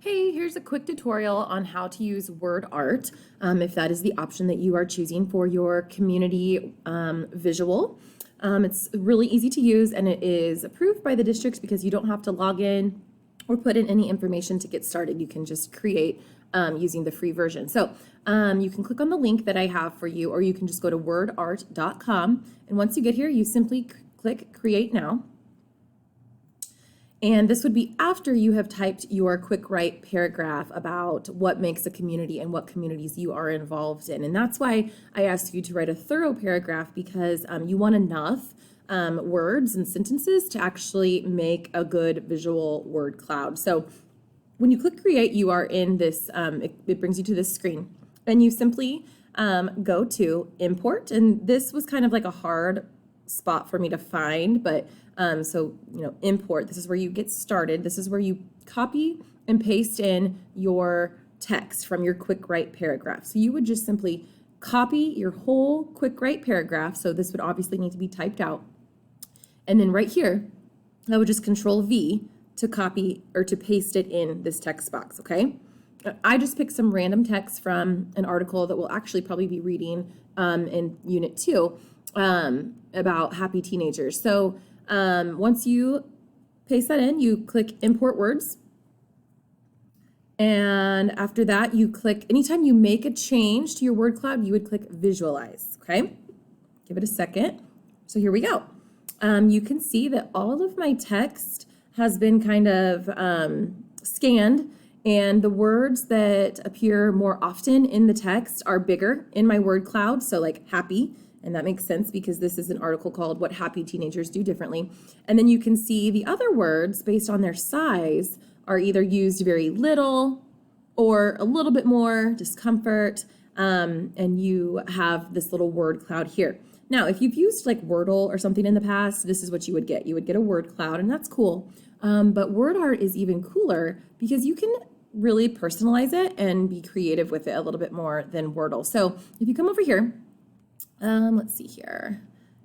Hey, here's a quick tutorial on how to use word art, if that is the option that you are choosing for your community visual. It's really easy to use and it is approved by the district because you don't have to log in or put in any information to get started. You can just create using the free version. So you can click on the link that I have for you, or you can just go to wordart.com. And once you get here, you simply click Create Now. And this would be after you have typed your quick write paragraph about what makes a community and what communities you are involved in. And that's why I asked you to write a thorough paragraph, because you want enough words and sentences to actually make a good visual word cloud. So when you click create, you are in this, it brings you to this screen, and you simply go to import. And this was kind of like a hard spot for me to find, but so, import, this is where you get started. This is where you copy and paste in your text from your quick write paragraph. So you would just simply copy your whole quick write paragraph. So this would obviously need to be typed out. And then right here, I would just Control V to copy or to paste it in this text box, okay? I just picked some random text from an article that we'll actually probably be reading in Unit 2 about happy teenagers. So once you paste that in, you click Import Words. And after that, you click, anytime you make a change to your word cloud, you would click Visualize, okay? Give it a second. So here we go. You can see that all of my text has been kind of scanned, and the words that appear more often in the text are bigger in my word cloud, so like happy. And that makes sense because this is an article called What Happy Teenagers Do Differently. And then you can see the other words based on their size are either used very little or a little bit more, discomfort, and you have this little word cloud here. Now, if you've used like Wordle or something in the past, this is what you would get. You would get a word cloud, and that's cool. But word art is even cooler because you can really personalize it and be creative with it a little bit more than Wordle. So if you come over here, let's see here,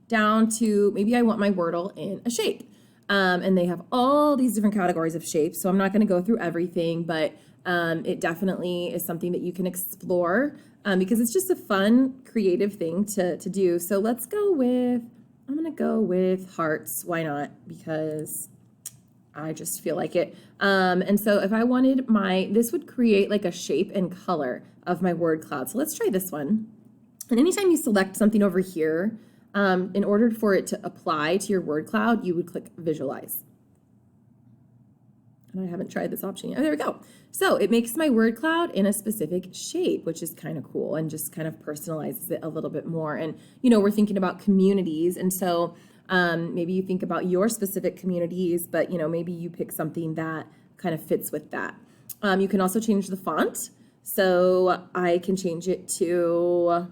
down to maybe I want my Wordle in a shape. And they have all these different categories of shapes. So I'm not going to go through everything, but it definitely is something that you can explore because it's just a fun, creative thing to do. So let's go with, I'm going to go with hearts. Why not? Because I just feel like it. And so if I wanted this would create like a shape and color of my word cloud. So let's try this one. And anytime you select something over here, in order for it to apply to your word cloud, you would click Visualize. And I haven't tried this option yet. Oh, there we go. So it makes my word cloud in a specific shape, which is kind of cool and just kind of personalizes it a little bit more. And, we're thinking about communities. And so maybe you think about your specific communities, but, maybe you pick something that kind of fits with that. You can also change the font. So I can change it to,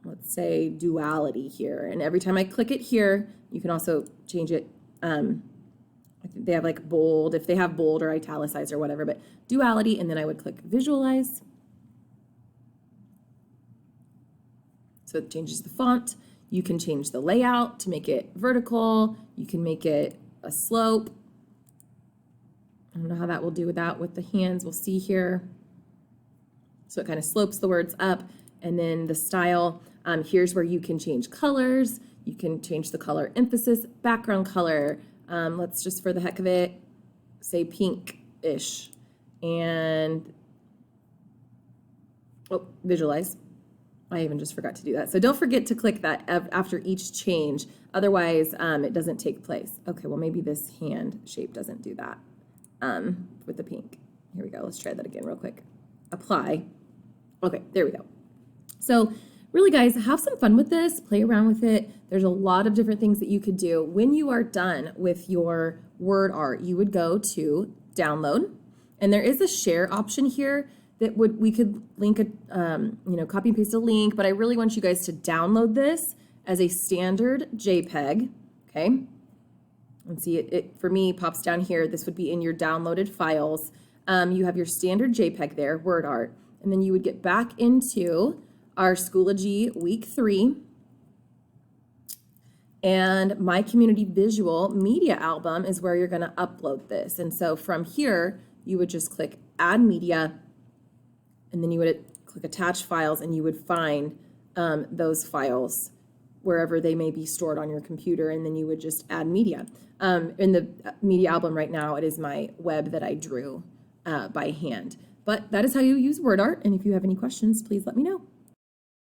let's say, duality here. And every time I click it here, you can also change it. I think they have like bold, if they have bold or italicized or whatever, but duality, and then I would click Visualize. So it changes the font. You can change the layout to make it vertical. You can make it a slope. I don't know how that will do with that with the hands. We'll see here. So it kind of slopes the words up, and then the style. Here's where you can change colors. You can change the color emphasis, background color. Let's just, for the heck of it, say pink-ish. And, Visualize. I even just forgot to do that. So don't forget to click that after each change. Otherwise, it doesn't take place. Okay, well, maybe this hand shape doesn't do that with the pink. Here we go. Let's try that again real quick. Apply. Okay, there we go. So really, guys, have some fun with this. Play around with it. There's a lot of different things that you could do. When you are done with your word art, you would go to download. And there is a share option here that we could link copy and paste a link, but I really want you guys to download this as a standard JPEG, okay? And see, it for me pops down here. This would be in your downloaded files. You have your standard JPEG there, word art, and then you would get back into our Schoology Week 3 and My Community Visual Media Album is where you're going to upload this. And so from here, you would just click add media, and then you would click attach files, and you would find those files wherever they may be stored on your computer, and then you would just add media. In the media album right now, it is my web that I drew by hand. But that is how you use WordArt, and if you have any questions, please let me know.